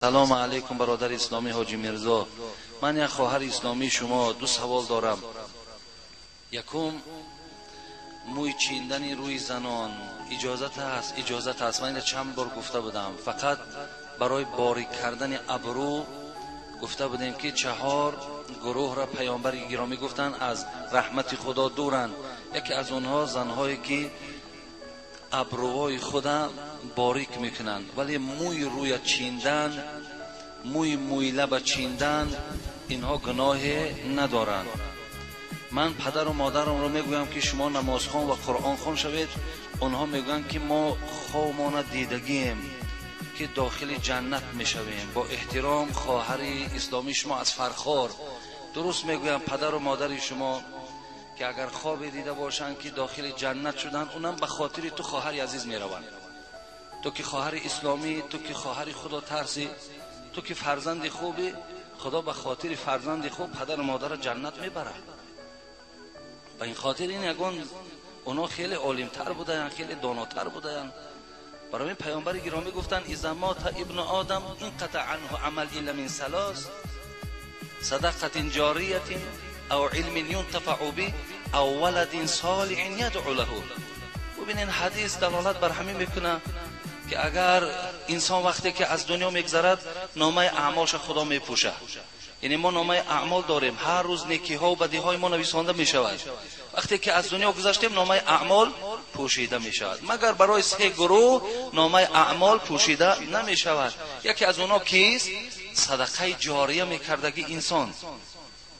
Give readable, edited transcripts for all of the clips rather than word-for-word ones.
سلام علیکم برادر اسلامی حاجی میرزا. من یک خواهر اسلامی شما دو سوال دارم. یکم، موی چیندن روی زنان اجازت است. من چند بار گفته بودم، فقط برای باریک کردن ابرو گفته بودیم که 4 گروه را پیامبر گرامی گفتن از رحمت خدا دورند. یکی از اونها زنهایی که ابروهای خدا باریک میکنند، ولی موی روی چیندن، موی لب چیندن، اینها گناه ندارند. من پدر و مادرم رو میگویم که شما نماز خوان و قرآن خوان شوید. اونها میگن که ما خوابمان دیدگیم که داخل جنت میشویم. با احترام خواهر اسلامی شما از فرخار، درست میگویم پدر و مادر شما که اگر خواب دیده باشند که داخل جنت شدن، اونم به خاطر تو خواهر عزیز میروند. تو که خواهر اسلامی، تو که خواهر خدا ترسی، تو که فرزند خوبی، خدا به خاطر فرزند خوب پدر و مادر جنت میبره. به این خاطر این یگان اونا خیلی عالمتر بودن، خیلی داناتر بودن. برای این پیامبر گرامی گفتن اذا مات ابن آدم انقطع عنه عمل الا من 3: صدقه جاریه او علم ينتفع به او ولد صالح يدعو له. ببینین حدیث دلالت بر همین میکنه که اگر انسان وقتی که از دنیا میگذرد نامه اعمالش خدا میپوشه. یعنی ما نامه اعمال داریم، هر روز نیکی ها و بدی های ما نویسنده میشود. وقتی که از دنیا گذشتیم نامه اعمال پوشیده میشود، مگر برای 3 گروه نامه اعمال پوشیده نمیشود. یکی از اونها کیست؟ صدقه جاریه میکردگی انسان.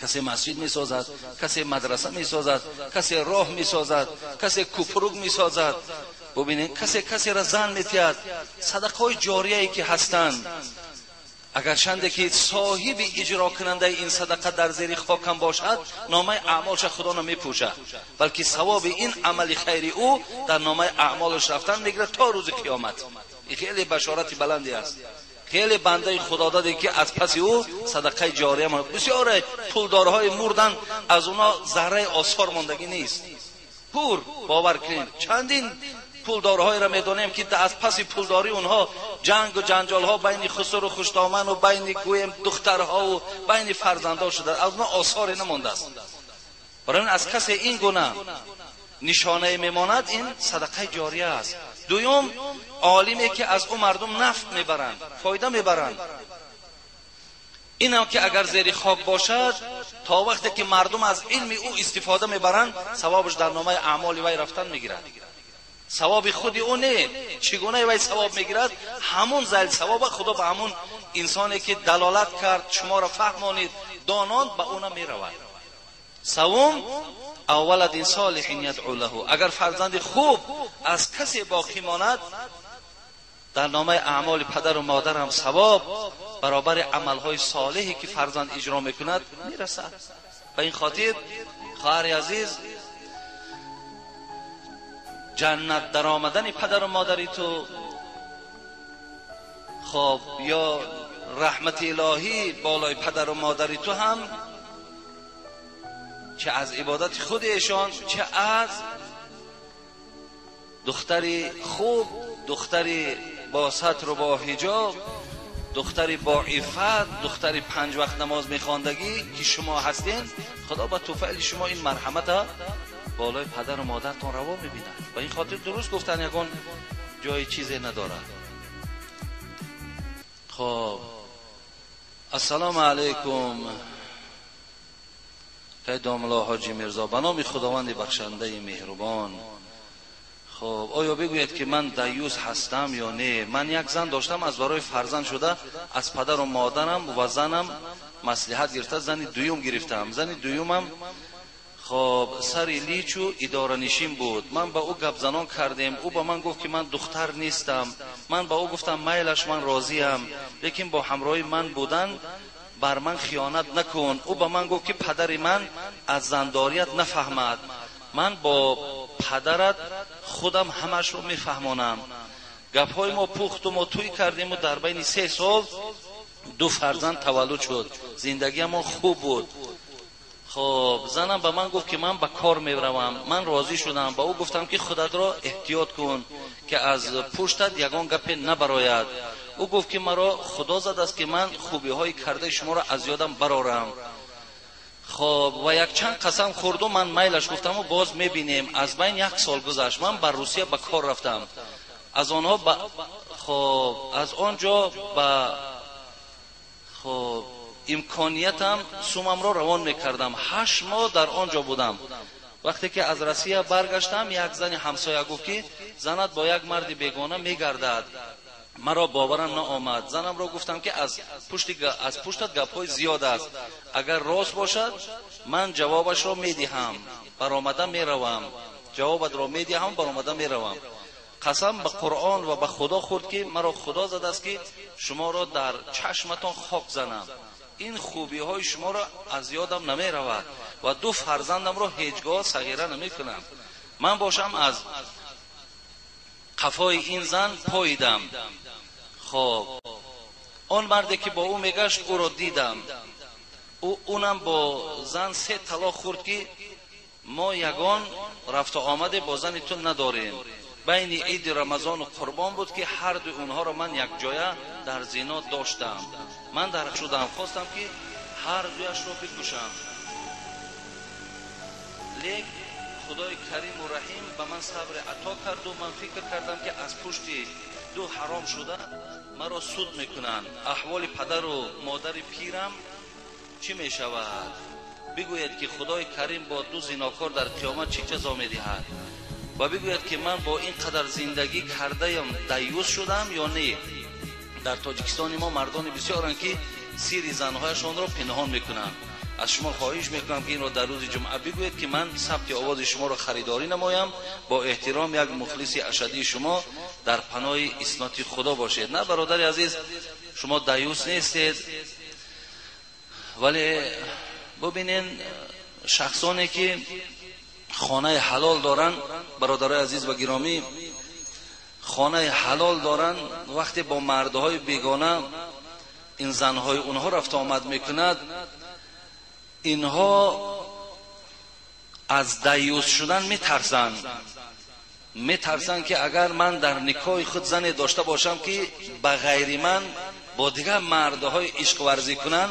کسی مسجد میسازد، کسی مدرسه میسازد، کسی راه میسازد، کسی کوپروگ میسازد. ببینید کسی را زن میتید. صدقه های جاریه ای که هستند، اگر چنده که صاحب اجرا کننده این صدقه در زیر خاکم باشد، نامه اعمالش خدا نمیپوشه، بلکه ثواب این عمل خیری او در نامه اعمالش رفتن میگیره تا روز قیامت. این خیلی بشارت بلندی است. خیلی بنده خدا داده که از پس او صدقه جاریه ما. بسیار پولدارهای مردن، از اونا ذره آثار ماندگی نیست. پور باور کنید، چندین پولدارهای را میدونیم که از پس پولداری اونها جنگ و جنجال ها بین خسر و خوشدامن و بین گویم دخترها و بین فرزندها شده، از اونها آثاری نمانده است. برای از کسی این گونه نشانه میماند، این صدقه جاریه است. دوم، عالمی که از اون مردم نفع میبرند، فایده میبرند. اینم که اگر زیر خاک باشد، تا وقتی که مردم از علم او استفاده میبرند، ثوابش در نامه اعمال وی رفتن میگیرد. ثواب خودی او نه، چگونه وی ثواب میگیرد؟ همون زل ثواب خدا به همون انسانی که دلالت کرد، شما را فهمانید، داناند، به اونم میرود. سوم، اولد صالح یدعو له. اگر فرزند خوب از کسی باقی ماند، در نامه اعمال پدر و مادر هم ثواب برابر عملهای صالحی که فرزند اجرا میکند میرسد. به این خاطر خواهر عزیز، جنت در آمدن پدر و مادری تو خب یا رحمت الهی بالای پدر و مادری تو هم، چه از عبادت خود ایشان، چه از دختری خوب، دختری با ستر و با حجاب، دختری با عفت، دختری 5 وقت نماز میخواندگی که شما هستین، خدا با توفیل شما این مرحمت بالای پدر و مادرتان روا میبیند. و این خاطر درست گفتن یکان جای چیزی ندارد. خب السلام علیکم قیدام الله حاجی میرزا. به نام خداوند بخشنده مهربان. خب آیا بگوید که من دیوس هستم یا نه؟ من یک زن داشتم، از برای فرزند شده از پدر و مادرم و زنم مصلحت گرفته زن دویم گرفتم. زن دویمم خب سر لیچ و اداره نشین بود. من با او گپ زنان کردیم، او با من گفت که من دختر نیستم. من با او گفتم میلش، من راضیم، لیکن با همراه من بودن بر من خیانت نکن. او با من گفت که پدر من از زنداریت نفهمد، من با پدرت خودم همش رو میفهمانم. گپ های ما پخت و ما توی کردیم و در بین 3 سال 2 فرزند تولد شد. زندگی ما خوب بود. خب زنم به من گفت که من به کار میروم. من راضی شدم. با او گفتم که خودت را احتیاط کن که از پشتت یگان گپ نبراید. او گفت که مرا خدا زد است که من خوبی های کرده شما را از یادم برارم. خب و یک چند قسم خورد و من میلش گفتم و باز میبینیم. از بین 1 سال گذشت. من بر روسیه به کار رفتم. از آنها خب از آنجا به خب امکانیتم سومم را روان میکردم. 8 ماه در آنجا بودم. وقتی که از روسیه برگشتم یک زن همسایه گفت که زنت با یک مرد بیگانه میگردد. مرا باورم نآمد. زنم را گفتم که از پشتت گپ‌های زیاد است، اگر راست باشد من جوابش را میدهم برآمده میروم، جوابت را میدهم برآمده میروم. قسم به قرآن و به خدا خورد که مرا خدا زده است که شما را در چشمتان خاک زنم. این خوبی های شما را از یادم نمی رود و 2 فرزندم را هیچگاه صغیره نمی کنم. من باشم از قفای این زن پاییدم. خب آن مردی که با او میگشت او را دیدم. اونم با زن 3 طلاق خورد که ما یگان رفت و آمد با زن تو نداریم. بین عید رمضان و قربان بود که هر دو اونها را من یک جایه در زنا داشتم. من در شدم خواستم که هر دویش را بکشم، لیک خدای کریم و رحیم به من صبر عطا کرد و من فکر کردم که از پشت 2 حرام شده مرا سود میکنند. احوال پدر و مادر پیرم چی میشود؟ بگوید که خدای کریم با 2 زناکار در قیامت چه جزا میدهد و بگوید که من با این قدر زندگی کرده‌ام دیوس شدم یا نه. در تاجیکستان ما مردان بسیارند که سیر زنهایشان را پنهان میکنند. از شما خواهش میکنم که این را در روز جمعه بگوید که من ثبت آواز شما را خریداری نمایم. با احترام یک مخلص اشدی شما در پناه اسمت خدا باشید. نه برادر عزیز، شما دیوس نیستید، ولی ببینین شخصانی که خانه حلال دارن، برادرای عزیز و گرامی، خانه حلال دارن، وقتی با مردهای بیگانه این زنهای اونها رفت آمد میکند، اینها از دیوس شدن میترسن که اگر من در نکاح خود زنی داشته باشم که به غیر من با دیگر مردهای عشق ورزی کنن،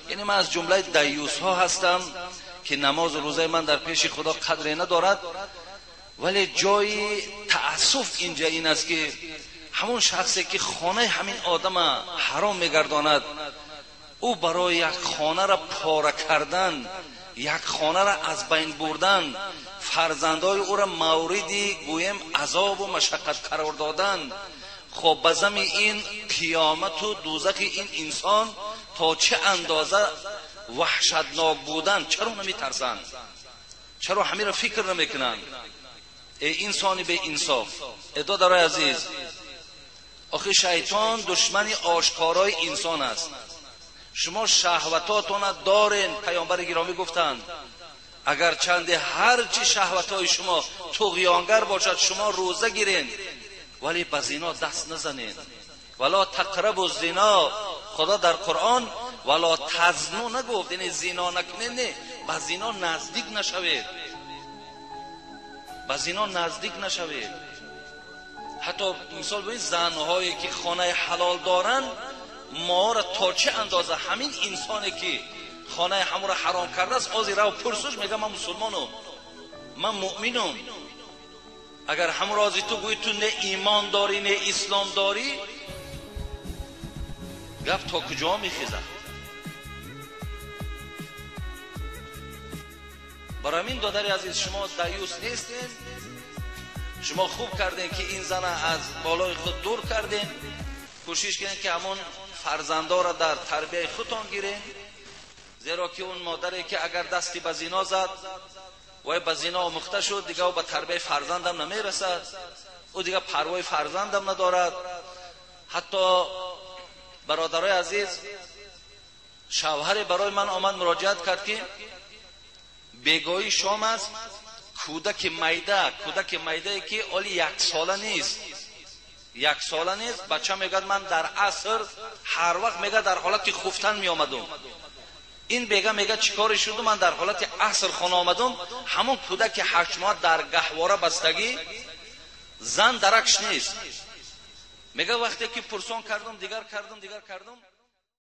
یعنی من از جمله دیوس ها هستم که نماز و روزه من در پیش خدا قدری ندارد. ولی جای تأسف اینجا این است که همون شخصی که خانه همین آدم حرام میگرداند، او برای یک خانه را پاره کردن، یک خانه را از بین بردن، فرزندای او را موردی گویم عذاب و مشقت قرار دادن، خب بزم این قیامت و دوزخ این انسان تا چه اندازه وحشتناک بودن، چرا نمی ترسند؟ چرا همین را فکر نمی کنند؟ ای انسانی به انصاف، ادادرای عزیز، آخه شیطان دشمن آشکارای انسان است. شما شهوتاتون دارین. پیامبر گرامی گفتند اگر چند هر چی شهوتای شما طغیانگر باشد شما روزه گیرین، ولی به زنا دست نزنین. ولا تقربوا الزنا، خدا در قرآن ولا تزنوا نگفت، یعنی زنا نکنین، نه، به زنا نزدیک نشوید، به زنا نزدیک نشوید. حتی مثال ببین زنهایی که خانه حلال دارن، ما را تا چه اندازه همین انسانی که خانه همو را حرام کرده است آزی رو پرسوش میگه من مسلمانم، من مؤمنم. اگر همو رازی تو گوی تو نه ایمان داری نه اسلام داری، گفت تا کجا میخیزه؟ برای این دادر عزیز شما دیوس نیستین. شما خوب کردین که این زن از بالای خود دور کردین. کوشش کنین که همون فرزندا را در تربیه خودتان گیرین، زیرا که اون مادری که اگر دستی به زنا زد و به زنا آموخته شد دیگه او به تربیه فرزندم نمیرسد، او دیگه پروای فرزندم ندارد. حتی برادرای عزیز، شوهر برای من آمد مراجعت کرد که بیگاهی شام است، کودک میده که اولی 1 ساله نیست، 1 ساله نیست، بچه میگه من در عصر هر وقت میگه در حالت خفتن می آمدم. این بیگه میگه چیکار شد؟ من در حالت عصر خانه آمدم. همون کودک 8 ماه در گهواره بستگی، زن درکش نیست. میگه وقتی که پرسان کردم دیگر کردم